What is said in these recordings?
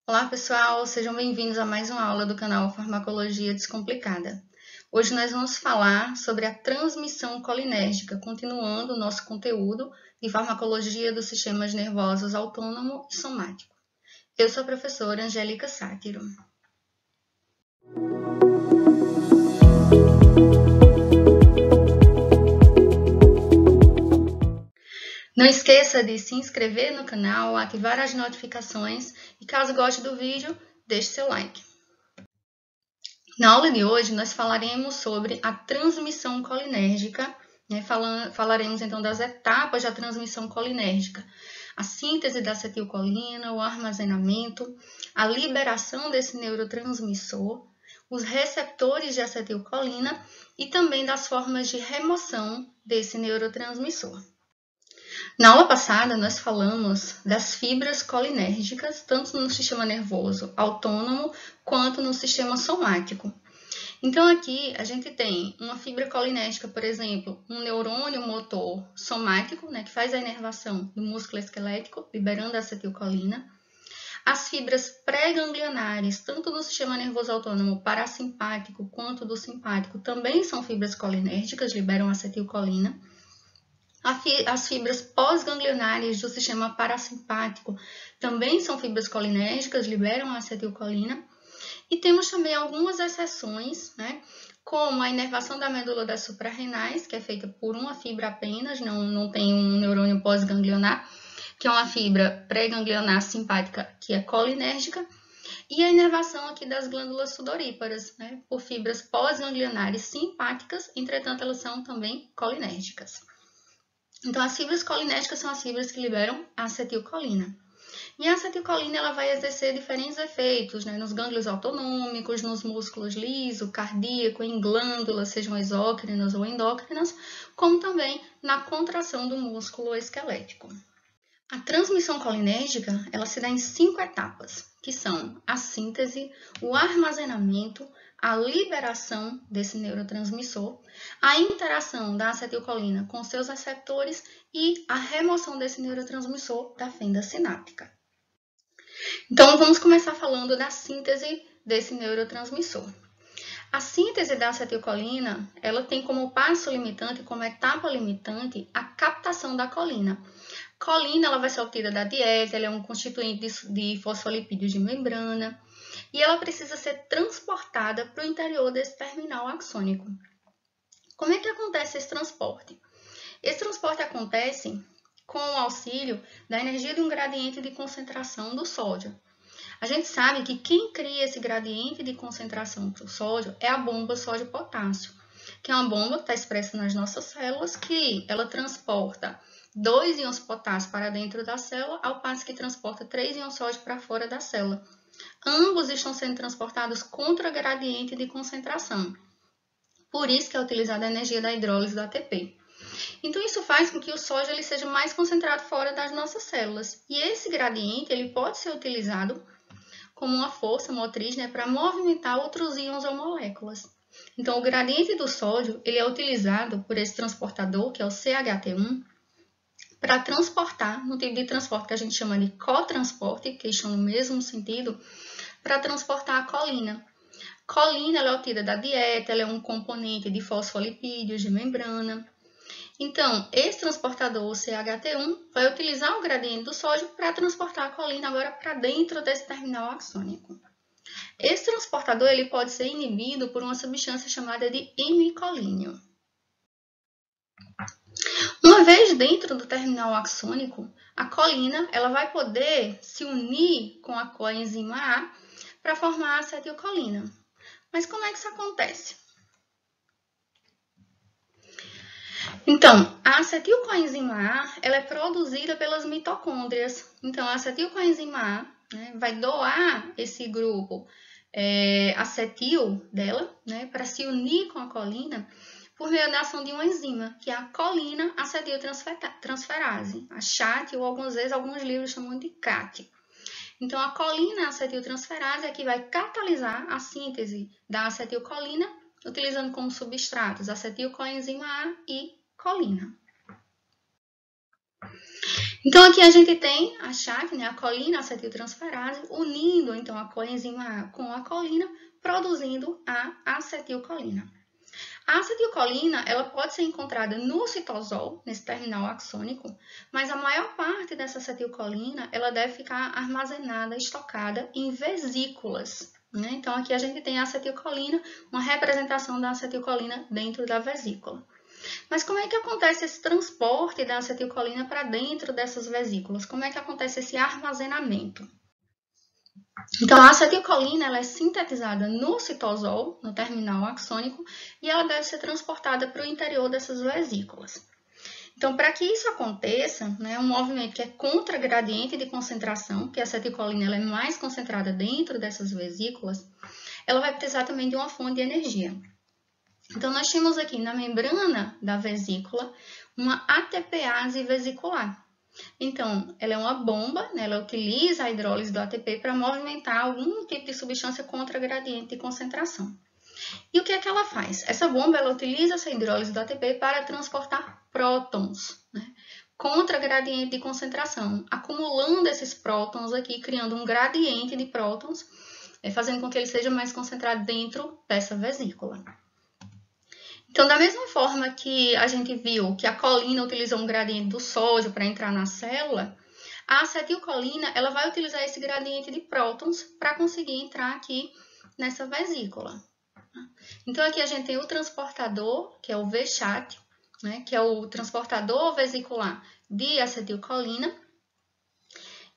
Olá pessoal, sejam bem-vindos a mais uma aula do canal Farmacologia Descomplicada. Hoje nós vamos falar sobre a transmissão colinérgica, continuando o nosso conteúdo de farmacologia dos sistemas nervosos autônomo e somático. Eu sou a professora Angélica Sátiro. Não esqueça de se inscrever no canal, ativar as notificações e caso goste do vídeo, deixe seu like. Na aula de hoje, nós falaremos sobre a transmissão colinérgica, falaremos então das etapas da transmissão colinérgica, a síntese da acetilcolina, o armazenamento, a liberação desse neurotransmissor, os receptores de acetilcolina e também das formas de remoção desse neurotransmissor. Na aula passada, nós falamos das fibras colinérgicas, tanto no sistema nervoso autônomo quanto no sistema somático. Então, aqui a gente tem uma fibra colinérgica, por exemplo, um neurônio motor somático, que faz a inervação do músculo esquelético, liberando a acetilcolina. As fibras pré-ganglionares, tanto do sistema nervoso autônomo parasimpático quanto do simpático, também são fibras colinérgicas, liberam acetilcolina. As fibras pós-ganglionares do sistema parasimpático também são fibras colinérgicas, liberam a acetilcolina. E temos também algumas exceções, como a inervação da medula das suprarrenais, que é feita por uma fibra apenas, não tem um neurônio pós-ganglionar, que é uma fibra pré-ganglionar simpática, que é colinérgica. E a inervação aqui das glândulas sudoríparas, por fibras pós-ganglionares simpáticas, entretanto elas são também colinérgicas. Então, as fibras colinérgicas são as fibras que liberam a acetilcolina. E a acetilcolina ela vai exercer diferentes efeitos nos gânglios autonômicos, nos músculos liso, cardíaco, em glândulas, sejam exócrinas ou endócrinas, como também na contração do músculo esquelético. A transmissão colinérgica ela se dá em 5 etapas, que são a síntese, o armazenamento, a liberação desse neurotransmissor, a interação da acetilcolina com seus receptores e a remoção desse neurotransmissor da fenda sináptica. Então, vamos começar falando da síntese desse neurotransmissor. A síntese da acetilcolina, ela tem como passo limitante, como etapa limitante, a captação da colina. Colina ela vai ser obtida da dieta, ela é um constituinte de fosfolipídios de membrana e ela precisa ser transportada para o interior desse terminal axônico. Como é que acontece esse transporte? Esse transporte acontece com o auxílio da energia de um gradiente de concentração do sódio. A gente sabe que quem cria esse gradiente de concentração do sódio é a bomba sódio-potássio, que é uma bomba que está expressa nas nossas células, que ela transporta 2 íons potássio para dentro da célula, ao passo que transporta 3 íons sódio para fora da célula. Ambos estão sendo transportados contra gradiente de concentração. Por isso que é utilizada a energia da hidrólise do ATP. Então, isso faz com que o sódio ele seja mais concentrado fora das nossas células. E esse gradiente ele pode ser utilizado como uma força motriz para movimentar outros íons ou moléculas. Então, o gradiente do sódio ele é utilizado por esse transportador, que é o CHT1, para transportar, no tipo de transporte que a gente chama de cotransporte, que estão no mesmo sentido, para transportar a colina. Colina ela é obtida da dieta, ela é um componente de fosfolipídios de membrana. Então, esse transportador, o CHT1, vai utilizar o gradiente do sódio para transportar a colina agora para dentro desse terminal axônico. Esse transportador ele pode ser inibido por uma substância chamada de imicolínio. Uma vez dentro do terminal axônico, a colina ela vai poder se unir com a coenzima A para formar a acetilcolina. Mas como é que isso acontece? Então, a acetilcoenzima A ela é produzida pelas mitocôndrias. Então, a acetilcoenzima A vai doar esse grupo acetil dela para se unir com a colina por meio da ação de uma enzima, que é a colina acetiltransferase, a CHAT, ou algumas vezes alguns livros chamam de CAT. Então, a colina acetiltransferase é que vai catalisar a síntese da acetilcolina, utilizando como substratos acetilcoenzima A e colina. Então, aqui a gente tem a CHAC, né, a colina acetiltransferase, unindo então a coenzima A com a colina, produzindo a acetilcolina. A acetilcolina ela pode ser encontrada no citosol, nesse terminal axônico, mas a maior parte dessa acetilcolina ela deve ficar armazenada, estocada em vesículas. Né? Então, aqui a gente tem a acetilcolina, uma representação da acetilcolina dentro da vesícula. Mas como é que acontece esse transporte da acetilcolina para dentro dessas vesículas? Como é que acontece esse armazenamento? Então, a acetilcolina ela é sintetizada no citosol, no terminal axônico, e ela deve ser transportada para o interior dessas vesículas. Então, para que isso aconteça, né, um movimento que é contra gradiente de concentração, que a acetilcolina ela é mais concentrada dentro dessas vesículas, ela vai precisar também de uma fonte de energia. Então, nós temos aqui na membrana da vesícula uma ATPase vesicular. Então, ela é uma bomba, né? Ela utiliza a hidrólise do ATP para movimentar algum tipo de substância contra gradiente de concentração. E o que é que ela faz? Essa bomba ela utiliza essa hidrólise do ATP para transportar prótons, né? Contra gradiente de concentração, acumulando esses prótons aqui, criando um gradiente de prótons, fazendo com que ele seja mais concentrado dentro dessa vesícula. Então, da mesma forma que a gente viu que a colina utilizou um gradiente do sódio para entrar na célula, a acetilcolina ela vai utilizar esse gradiente de prótons para conseguir entrar aqui nessa vesícula. Então, aqui a gente tem o transportador, que é o VCHAT, né, que é o transportador vesicular de acetilcolina.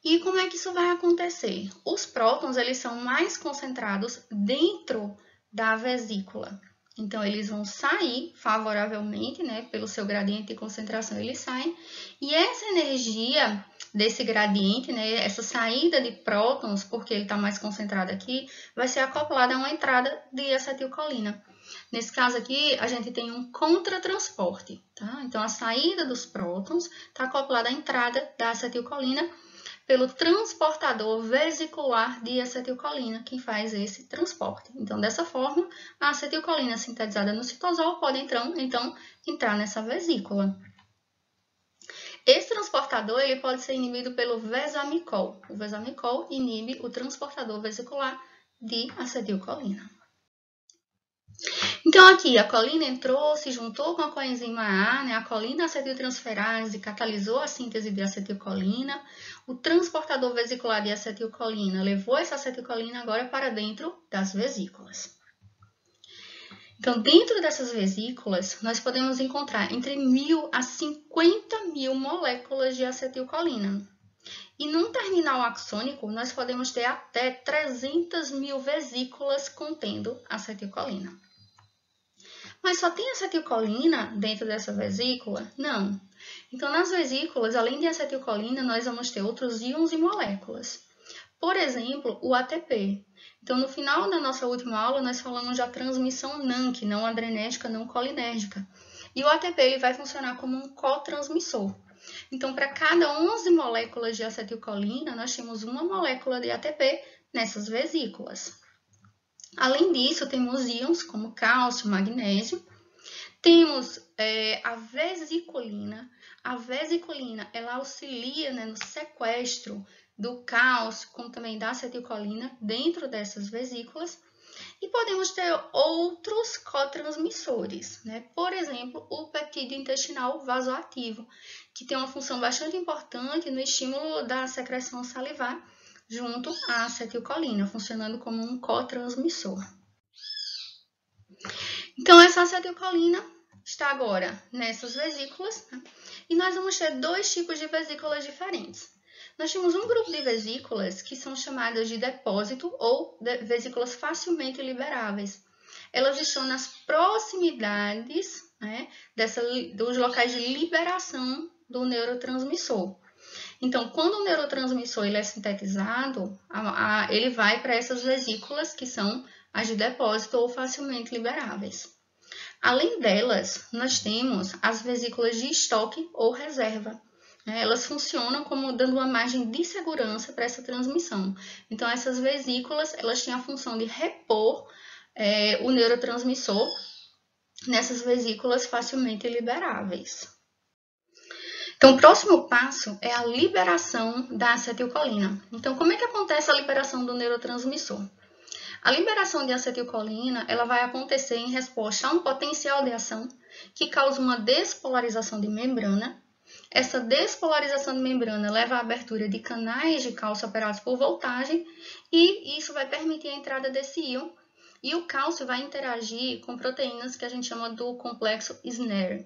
E como é que isso vai acontecer? Os prótons eles são mais concentrados dentro da vesícula. Então, eles vão sair favoravelmente, né, pelo seu gradiente de concentração, eles saem. E essa energia desse gradiente, né, essa saída de prótons, porque ele está mais concentrado aqui, vai ser acoplada a uma entrada de acetilcolina. Nesse caso aqui, a gente tem um contratransporte, tá? Então, a saída dos prótons está acoplada à entrada da acetilcolina, pelo transportador vesicular de acetilcolina, que faz esse transporte. Então, dessa forma, a acetilcolina sintetizada no citosol pode, então, entrar nessa vesícula. Esse transportador ele pode ser inibido pelo vesamicol. O vesamicol inibe o transportador vesicular de acetilcolina. Então, aqui, a colina entrou, se juntou com a coenzima A, né? A colina acetiltransferase catalisou a síntese de acetilcolina. O transportador vesicular de acetilcolina levou essa acetilcolina agora para dentro das vesículas. Então, dentro dessas vesículas, nós podemos encontrar entre 1.000 a 50.000 moléculas de acetilcolina. E num terminal axônico, nós podemos ter até 300.000 vesículas contendo acetilcolina. Mas só tem acetilcolina dentro dessa vesícula? Não. Então, nas vesículas, além de acetilcolina, nós vamos ter outros íons e moléculas. Por exemplo, o ATP. Então, no final da nossa última aula, nós falamos da transmissão NANC, não adrenérgica, não colinérgica. E o ATP ele vai funcionar como um cotransmissor. Então, para cada 11 moléculas de acetilcolina, nós temos uma molécula de ATP nessas vesículas. Além disso, temos íons como cálcio, magnésio. Temos a vesiculina. A vesiculina ela auxilia, né, no sequestro do cálcio, como também da acetilcolina, dentro dessas vesículas. E podemos ter outros cotransmissores, né? Por exemplo, o peptídeo intestinal vasoativo, que tem uma função bastante importante no estímulo da secreção salivar, junto à acetilcolina, funcionando como um cotransmissor. Então, essa acetilcolina está agora nessas vesículas, né? E nós vamos ter dois tipos de vesículas diferentes. Nós temos um grupo de vesículas que são chamadas de depósito ou vesículas facilmente liberáveis. Elas estão nas proximidades, né, dos locais de liberação do neurotransmissor. Então, quando o neurotransmissor ele é sintetizado, ele vai para essas vesículas que são as de depósito ou facilmente liberáveis. Além delas, nós temos as vesículas de estoque ou reserva. Elas funcionam como dando uma margem de segurança para essa transmissão. Então, essas vesículas elas têm a função de repor o neurotransmissor nessas vesículas facilmente liberáveis. Então, o próximo passo é a liberação da acetilcolina. Então, como é que acontece a liberação do neurotransmissor? A liberação de acetilcolina ela vai acontecer em resposta a um potencial de ação que causa uma despolarização de membrana. Essa despolarização de membrana leva à abertura de canais de cálcio operados por voltagem e isso vai permitir a entrada desse íon. E o cálcio vai interagir com proteínas que a gente chama do complexo SNARE.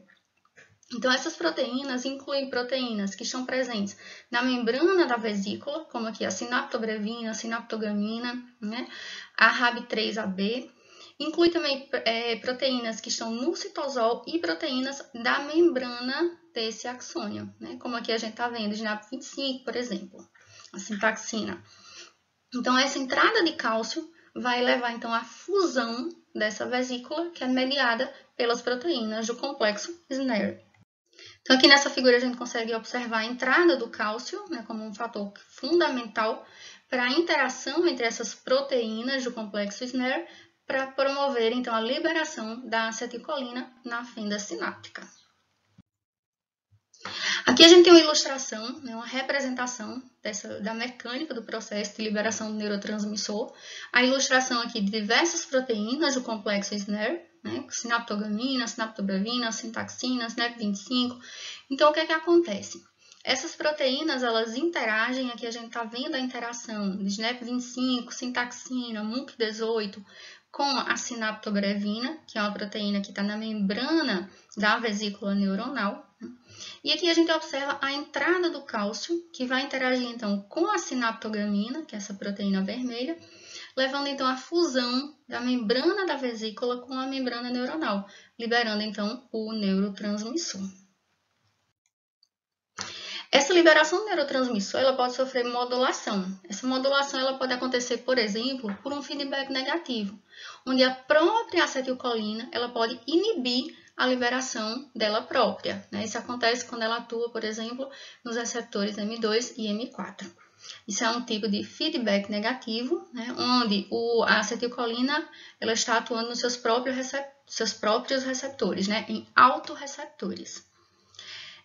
Então, essas proteínas incluem proteínas que estão presentes na membrana da vesícula, como aqui a sinaptobrevina, a sinaptogamina, né? A RAB3AB. Inclui também proteínas que estão no citosol e proteínas da membrana desse axônio, né? Como aqui a gente está vendo, SNAP25, por exemplo, a sintaxina. Então, essa entrada de cálcio vai levar então à fusão dessa vesícula, que é mediada pelas proteínas do complexo SNARE. Então, aqui nessa figura a gente consegue observar a entrada do cálcio, né, como um fator fundamental para a interação entre essas proteínas do complexo SNARE para promover, então, a liberação da acetilcolina na fenda sináptica. Aqui a gente tem uma ilustração, né, uma representação da mecânica do processo de liberação do neurotransmissor. A ilustração aqui de diversas proteínas do complexo SNARE, né, sinaptogamina, sinaptobrevina, sintaxina, SNAP25. Então, o que é que acontece? Essas proteínas, elas interagem, aqui a gente está vendo a interação de SNAP25, sintaxina, MUC18, com a sinaptobrevina, que é uma proteína que está na membrana da vesícula neuronal. E aqui a gente observa a entrada do cálcio, que vai interagir então com a sinaptogamina, que é essa proteína vermelha, levando então à fusão da membrana da vesícula com a membrana neuronal, liberando então o neurotransmissor. Essa liberação do neurotransmissor ela pode sofrer modulação. Essa modulação ela pode acontecer, por exemplo, por um feedback negativo, onde a própria acetilcolina ela pode inibir a liberação dela própria, né? Isso acontece quando ela atua, por exemplo, nos receptores M2 e M4. Isso é um tipo de feedback negativo, né? Onde a acetilcolina ela está atuando nos seus próprios receptores, né? Em autorreceptores.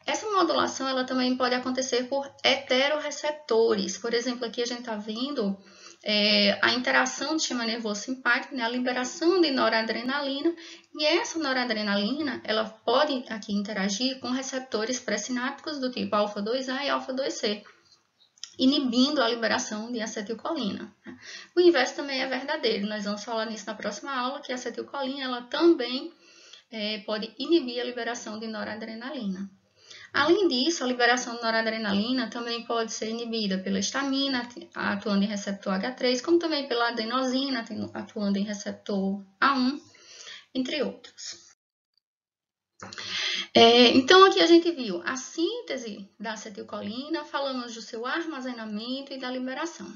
Essa modulação ela também pode acontecer por heterorreceptores. Por exemplo, aqui a gente está vendo a interação do sistema nervoso simpático, né, a liberação de noradrenalina, e essa noradrenalina ela pode aqui interagir com receptores pré-sinápticos do tipo alfa-2A e alfa-2C, inibindo a liberação de acetilcolina. O inverso também é verdadeiro, nós vamos falar nisso na próxima aula, que a acetilcolina ela também pode inibir a liberação de noradrenalina. Além disso, a liberação de noradrenalina também pode ser inibida pela histamina, atuando em receptor H3, como também pela adenosina, atuando em receptor A1, entre outros. Então, aqui a gente viu a síntese da acetilcolina, falamos do seu armazenamento e da liberação.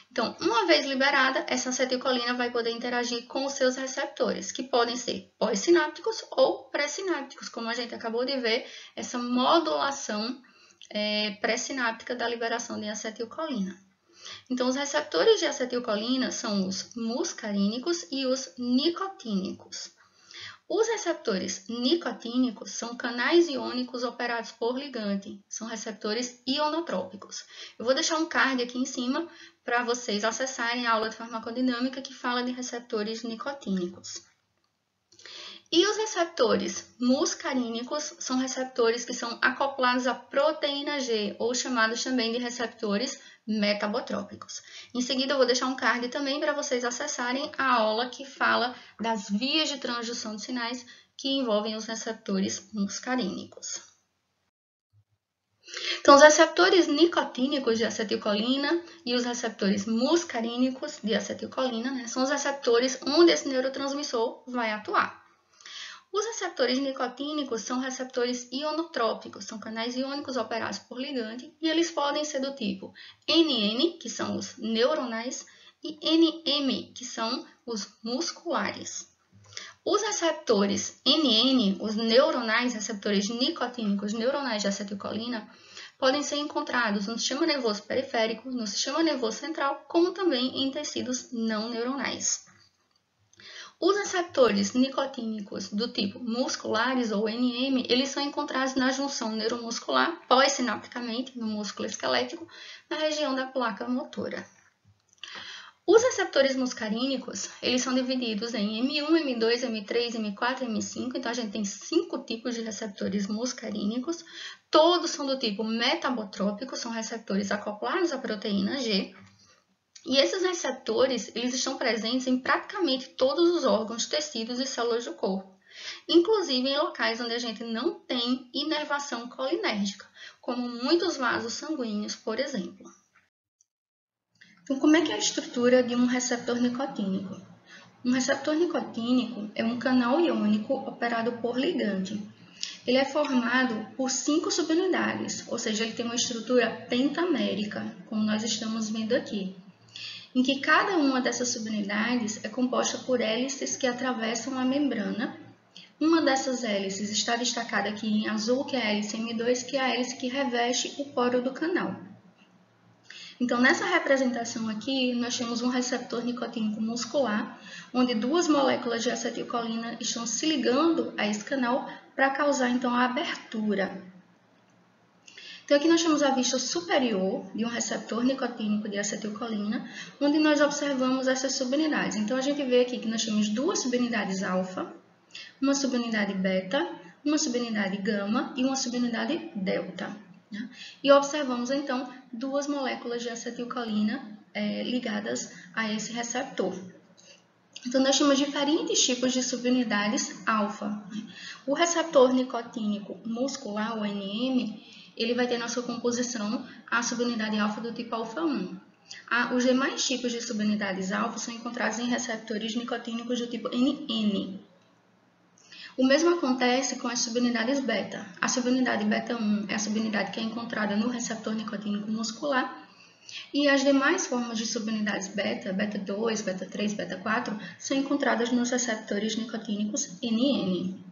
Então, uma vez liberada, essa acetilcolina vai poder interagir com os seus receptores, que podem ser pós-sinápticos ou pré-sinápticos, como a gente acabou de ver, essa modulação pré-sináptica da liberação de acetilcolina. Então, os receptores de acetilcolina são os muscarínicos e os nicotínicos. Os receptores nicotínicos são canais iônicos operados por ligante, são receptores ionotrópicos. Eu vou deixar um card aqui em cima para vocês acessarem a aula de farmacodinâmica que fala de receptores nicotínicos. E os receptores muscarínicos são receptores que são acoplados à proteína G, ou chamados também de receptores metabotrópicos. Em seguida, eu vou deixar um card também para vocês acessarem a aula que fala das vias de transdução de sinais que envolvem os receptores muscarínicos. Então, os receptores nicotínicos de acetilcolina e os receptores muscarínicos de acetilcolina, né, são os receptores onde esse neurotransmissor vai atuar. Os receptores nicotínicos são receptores ionotrópicos, são canais iônicos operados por ligante, e eles podem ser do tipo NN, que são os neuronais, e NM, que são os musculares. Os receptores NN, os neuronais, receptores nicotínicos neuronais de acetilcolina, podem ser encontrados no sistema nervoso periférico, no sistema nervoso central, como também em tecidos não neuronais. Os receptores nicotínicos do tipo musculares ou NM, eles são encontrados na junção neuromuscular pós-sinapticamente no músculo esquelético, na região da placa motora. Os receptores muscarínicos, eles são divididos em M1, M2, M3, M4 e M5, então a gente tem 5 tipos de receptores muscarínicos, todos são do tipo metabotrópico, são receptores acoplados à proteína G, e esses receptores, eles estão presentes em praticamente todos os órgãos, tecidos e células do corpo, inclusive em locais onde a gente não tem inervação colinérgica, como muitos vasos sanguíneos, por exemplo. Então, como é que é a estrutura de um receptor nicotínico? Um receptor nicotínico é um canal iônico operado por ligande. Ele é formado por 5 subunidades, ou seja, ele tem uma estrutura pentamérica, como nós estamos vendo aqui, em que cada uma dessas subunidades é composta por hélices que atravessam a membrana. Uma dessas hélices está destacada aqui em azul, que é a hélice M2, que é a hélice que reveste o poro do canal. Então, nessa representação aqui, nós temos um receptor nicotínico muscular, onde 2 moléculas de acetilcolina estão se ligando a esse canal para causar, então, a abertura. Então, aqui nós temos a vista superior de um receptor nicotínico de acetilcolina, onde nós observamos essas subunidades. Então, a gente vê aqui que nós temos 2 subunidades alfa, uma subunidade beta, uma subunidade gama e uma subunidade delta. E observamos, então, 2 moléculas de acetilcolina ligadas a esse receptor. Então, nós temos diferentes tipos de subunidades alfa. O receptor nicotínico muscular, o NM, ele vai ter na sua composição a subunidade alfa do tipo alfa-1. Os demais tipos de subunidades alfa são encontrados em receptores nicotínicos do tipo NN. O mesmo acontece com as subunidades beta. A subunidade beta-1 é a subunidade que é encontrada no receptor nicotínico muscular, e as demais formas de subunidades beta, beta-2, beta-3, beta-4, são encontradas nos receptores nicotínicos NN.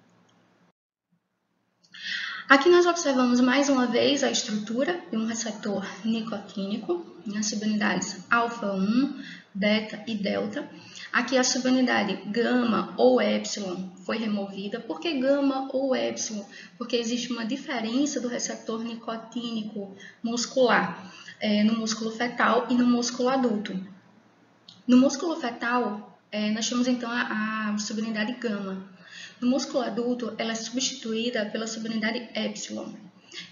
Aqui nós observamos mais uma vez a estrutura de um receptor nicotínico, nas subunidades alfa-1, beta e delta. Aqui a subunidade gama ou epsilon foi removida. Por que gama ou epsilon? Porque existe uma diferença do receptor nicotínico muscular no músculo fetal e no músculo adulto. No músculo fetal, nós temos então a subunidade gama. No músculo adulto, ela é substituída pela subunidade epsilon.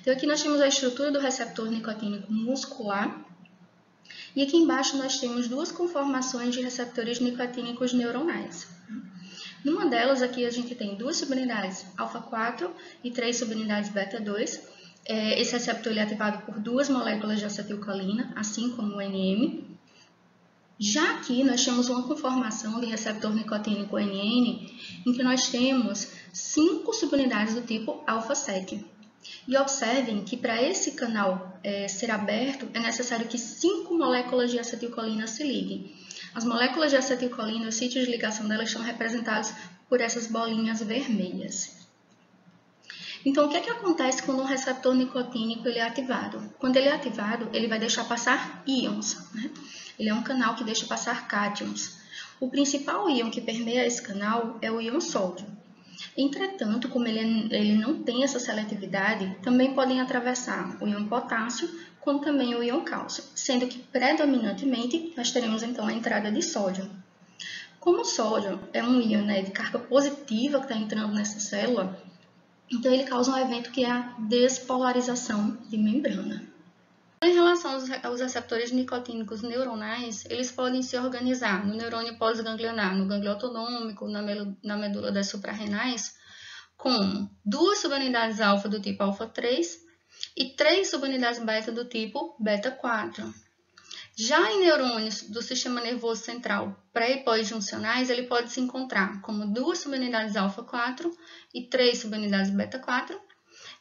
Então, aqui nós temos a estrutura do receptor nicotínico muscular. E aqui embaixo nós temos 2 conformações de receptores nicotínicos neuronais. Numa delas, aqui a gente tem 2 subunidades alfa-4 e 3 subunidades beta-2. Esse receptor ele é ativado por 2 moléculas de acetilcolina, assim como o NM. Já aqui nós temos uma conformação de receptor nicotínico NN, em que nós temos 5 subunidades do tipo alfa-7. E observem que para esse canal ser aberto, é necessário que 5 moléculas de acetilcolina se liguem. As moléculas de acetilcolina, os sítios de ligação delas estão representados por essas bolinhas vermelhas. Então, o que acontece quando um receptor nicotínico ele é ativado? Quando ele é ativado, ele vai deixar passar íons, né? Ele é um canal que deixa passar cátions. O principal íon que permeia esse canal é o íon sódio. Entretanto, como ele não tem essa seletividade, também podem atravessar o íon potássio, como também o íon cálcio, sendo que predominantemente nós teremos então a entrada de sódio. Como o sódio é um íon de carga positiva que está entrando nessa célula, então ele causa um evento que é a despolarização de membrana. Em relação aos receptores nicotínicos neuronais, eles podem se organizar no neurônio pós-ganglionar, no gânglio autonômico, na medula das suprarrenais, como 2 subunidades alfa do tipo alfa-3 e 3 subunidades beta do tipo beta-4. Já em neurônios do sistema nervoso central pré- e pós-juncionais, ele pode se encontrar como 2 subunidades alfa-4 e 3 subunidades beta-4.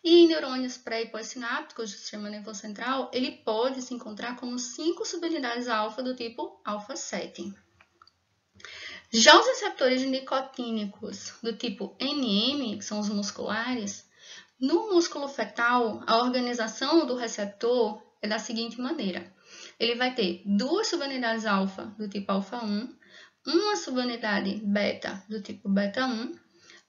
E em neurônios pré- e pós-sinápticos do sistema nervoso central, ele pode se encontrar como 5 subunidades alfa do tipo alfa-7. Já os receptores nicotínicos do tipo NM, que são os musculares, no músculo fetal, a organização do receptor é da seguinte maneira. Ele vai ter 2 subunidades alfa do tipo alfa-1, uma subunidade beta do tipo beta 1,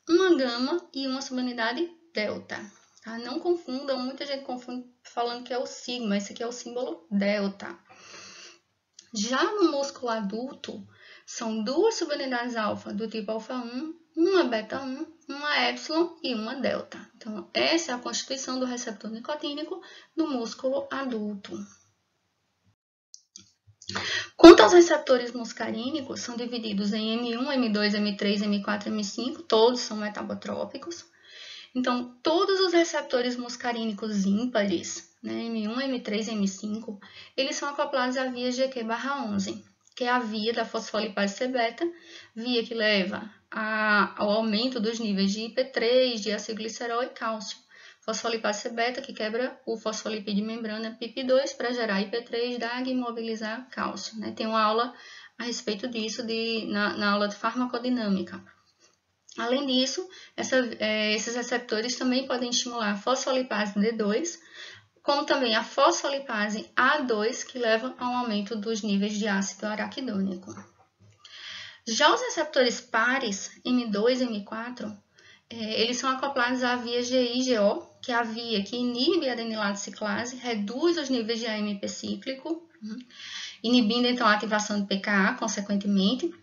uma gama e uma subunidade delta. Tá? Não confundam, muita gente confunde falando que é o sigma, esse aqui é o símbolo delta. Já no músculo adulto, são duas subunidades alfa do tipo alfa 1, uma beta 1, uma epsilon e uma delta. Então, essa é a constituição do receptor nicotínico no músculo adulto. Quanto aos receptores muscarínicos, são divididos em M1, M2, M3, M4 e M5, todos são metabotrópicos. Então, todos os receptores muscarínicos ímpares, né, M1, M3 e M5, eles são acoplados à via GQ/11, que é a via da fosfolipase C-beta, via que leva ao aumento dos níveis de IP3, de acetilglicerol e cálcio. Fosfolipase C-beta, que quebra o fosfolipídio membrana PIP2 para gerar IP3, DAG e mobilizar cálcio. Né? Tem uma aula a respeito disso na aula de farmacodinâmica. Além disso, esses receptores também podem estimular a fosfolipase D2, como também a fosfolipase A2, que leva ao aumento dos níveis de ácido araquidônico. Já os receptores pares, M2 e M4, eles são acoplados à via GI-GO, que é a via que inibe a adenilato ciclase, reduz os níveis de AMP cíclico, inibindo então a ativação de pKa, consequentemente.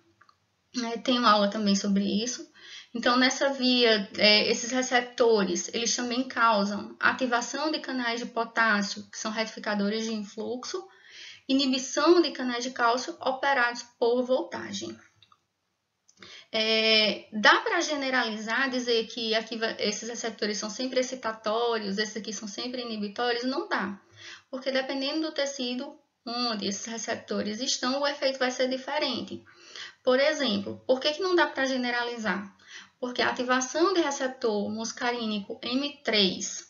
Tem uma aula também sobre isso. Então, nessa via, esses receptores, eles também causam ativação de canais de potássio, que são retificadores de influxo, inibição de canais de cálcio operados por voltagem. Dá para generalizar, dizer que esses receptores são sempre excitatórios, esses aqui são sempre inibitórios? Não dá, porque dependendo do tecido onde esses receptores estão, o efeito vai ser diferente. Por exemplo, por que não dá para generalizar? Porque a ativação de receptor muscarínico M3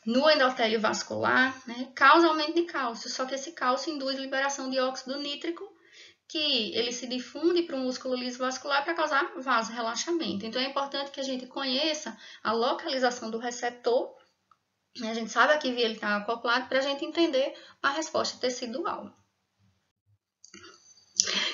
no endotélio vascular, né, causa aumento de cálcio, só que esse cálcio induz liberação de óxido nítrico, que ele se difunde para o músculo liso vascular para causar vasorrelaxamento. Então, é importante que a gente conheça a localização do receptor, a gente sabe a que via ele está acoplado, para a gente entender a resposta tecidual.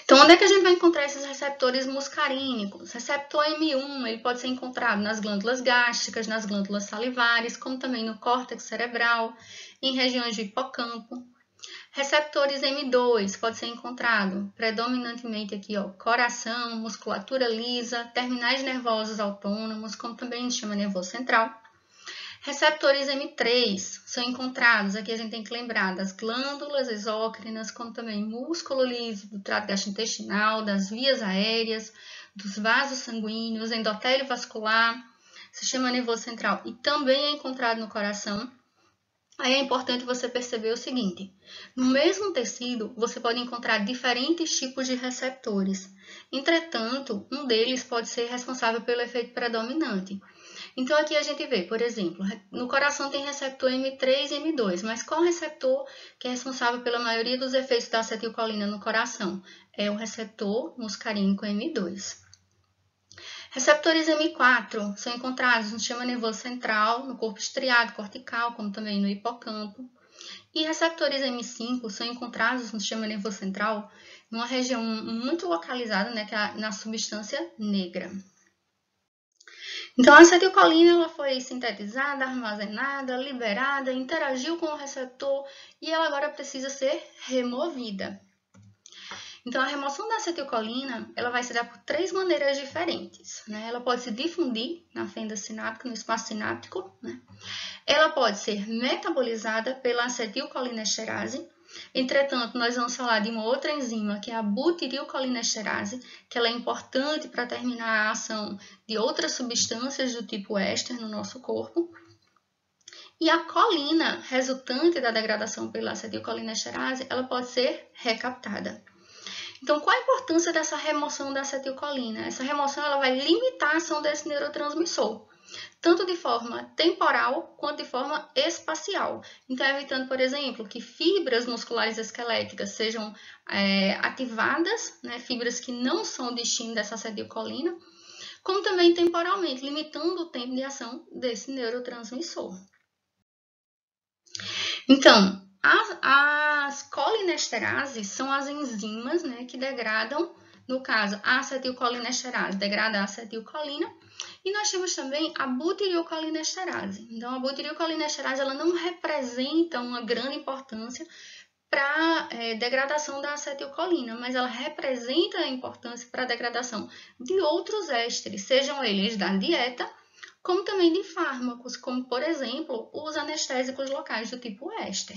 Então, onde é que a gente vai encontrar esses receptores muscarínicos? Receptor M1, ele pode ser encontrado nas glândulas gástricas, nas glândulas salivares, como também no córtex cerebral, em regiões do hipocampo. Receptores M2 pode ser encontrado predominantemente aqui, coração, musculatura lisa, terminais nervosos autônomos, como também no sistema nervoso central. Receptores M3 são encontrados, aqui a gente tem que lembrar das glândulas exócrinas, como também músculo liso do trato gastrointestinal, das vias aéreas, dos vasos sanguíneos, endotélio vascular, sistema nervoso central, e também é encontrado no coração. Aí é importante você perceber o seguinte: no mesmo tecido, você pode encontrar diferentes tipos de receptores. Entretanto, um deles pode ser responsável pelo efeito predominante. Então, aqui a gente vê, por exemplo, no coração tem receptor M3 e M2, mas qual receptor que é responsável pela maioria dos efeitos da acetilcolina no coração? É o receptor muscarínico M2. Receptores M4 são encontrados no sistema nervoso central, no corpo estriado cortical, como também no hipocampo. E receptores M5 são encontrados no sistema nervoso central, numa região muito localizada, né, que é na substância negra. Então, a acetilcolina ela foi sintetizada, armazenada, liberada, interagiu com o receptor e ela agora precisa ser removida. Então, a remoção da acetilcolina ela vai se dar por três maneiras diferentes. Né? Ela pode se difundir na fenda sináptica, no espaço sináptico. Né? Ela pode ser metabolizada pela acetilcolinesterase. Entretanto, nós vamos falar de uma outra enzima, que é a butirilcolinesterase, que ela é importante para terminar a ação de outras substâncias do tipo éster no nosso corpo. E a colina, resultante da degradação pela acetilcolinesterase, ela pode ser recaptada. Então, qual a importância dessa remoção da acetilcolina? Essa remoção ela vai limitar a ação desse neurotransmissor, tanto de forma temporal quanto de forma espacial. Então, evitando, por exemplo, que fibras musculares esqueléticas sejam ativadas, né, fibras que não são destino dessa acetilcolina, como também temporalmente, limitando o tempo de ação desse neurotransmissor. Então, as colinesterases são as enzimas, né, que degradam No caso, a acetilcolinesterase degrada a acetilcolina. E nós temos também a butirilcolinesterase. Então, a butirilcolinesterase ela não representa uma grande importância para degradação da acetilcolina, mas ela representa a importância para a degradação de outros ésteres, sejam eles da dieta, como também de fármacos, como, por exemplo, os anestésicos locais do tipo éster.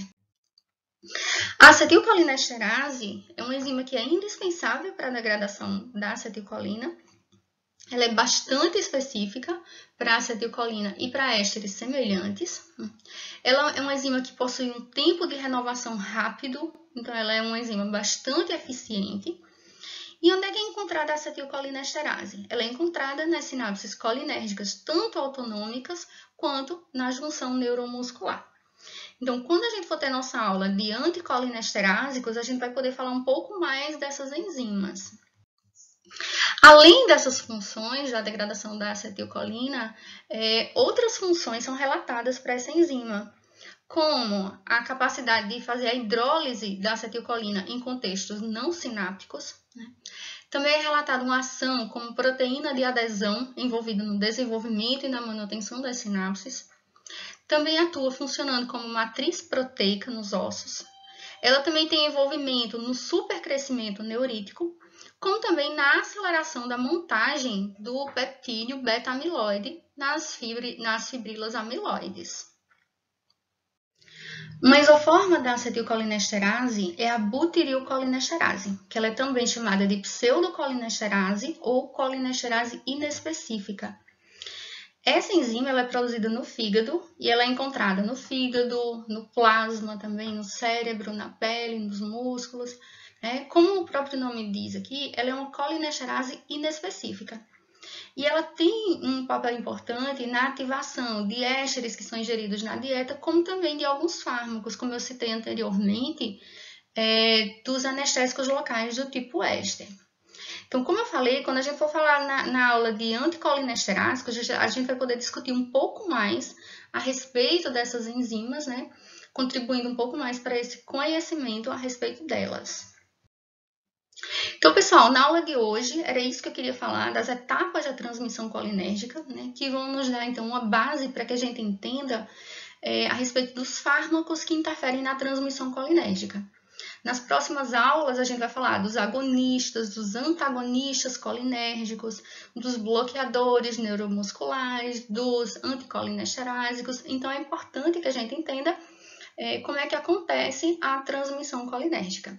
A acetilcolinesterase é uma enzima que é indispensável para a degradação da acetilcolina. Ela é bastante específica para a acetilcolina e para ésteres semelhantes. Ela é uma enzima que possui um tempo de renovação rápido, então ela é uma enzima bastante eficiente. E onde é que é encontrada a acetilcolinesterase? Ela é encontrada nas sinapses colinérgicas, tanto autonômicas quanto na junção neuromuscular. Então, quando a gente for ter nossa aula de anticolinesterásicos, a gente vai poder falar um pouco mais dessas enzimas. Além dessas funções da degradação da acetilcolina, outras funções são relatadas para essa enzima, como a capacidade de fazer a hidrólise da acetilcolina em contextos não sinápticos. Também é relatada uma ação como proteína de adesão envolvida no desenvolvimento e na manutenção das sinapses. Também atua funcionando como matriz proteica nos ossos. Ela também tem envolvimento no supercrescimento neurítico, como também na aceleração da montagem do peptídeo beta-amiloide nas fibrilas amiloides. Uma isoforma da acetilcolinesterase é a butirilcolinesterase, que ela é também chamada de pseudocolinesterase ou colinesterase inespecífica. Essa enzima ela é produzida no fígado e ela é encontrada no fígado, no plasma também, no cérebro, na pele, nos músculos. Como o próprio nome diz aqui, ela é uma colinesterase inespecífica. E ela tem um papel importante na ativação de ésteres que são ingeridos na dieta, como também de alguns fármacos, como eu citei anteriormente, dos anestésicos locais do tipo éster. Então, como eu falei, quando a gente for falar na aula de anticolinesterásicos, a gente vai poder discutir um pouco mais a respeito dessas enzimas, contribuindo um pouco mais para esse conhecimento a respeito delas. Então, pessoal, na aula de hoje, era isso que eu queria falar, das etapas da transmissão colinérgica, que vão nos dar, então, uma base para que a gente entenda a respeito dos fármacos que interferem na transmissão colinérgica. Nas próximas aulas, a gente vai falar dos agonistas, dos antagonistas colinérgicos, dos bloqueadores neuromusculares, dos anticolinesterásicos. Então, é importante que a gente entenda como é que acontece a transmissão colinérgica.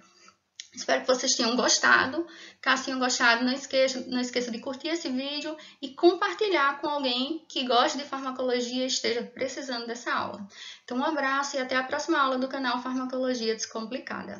Espero que vocês tenham gostado. Caso tenham gostado, não esqueça de curtir esse vídeo e compartilhar com alguém que gosta de farmacologia e esteja precisando dessa aula. Então, um abraço e até a próxima aula do canal Farmacologia Descomplicada.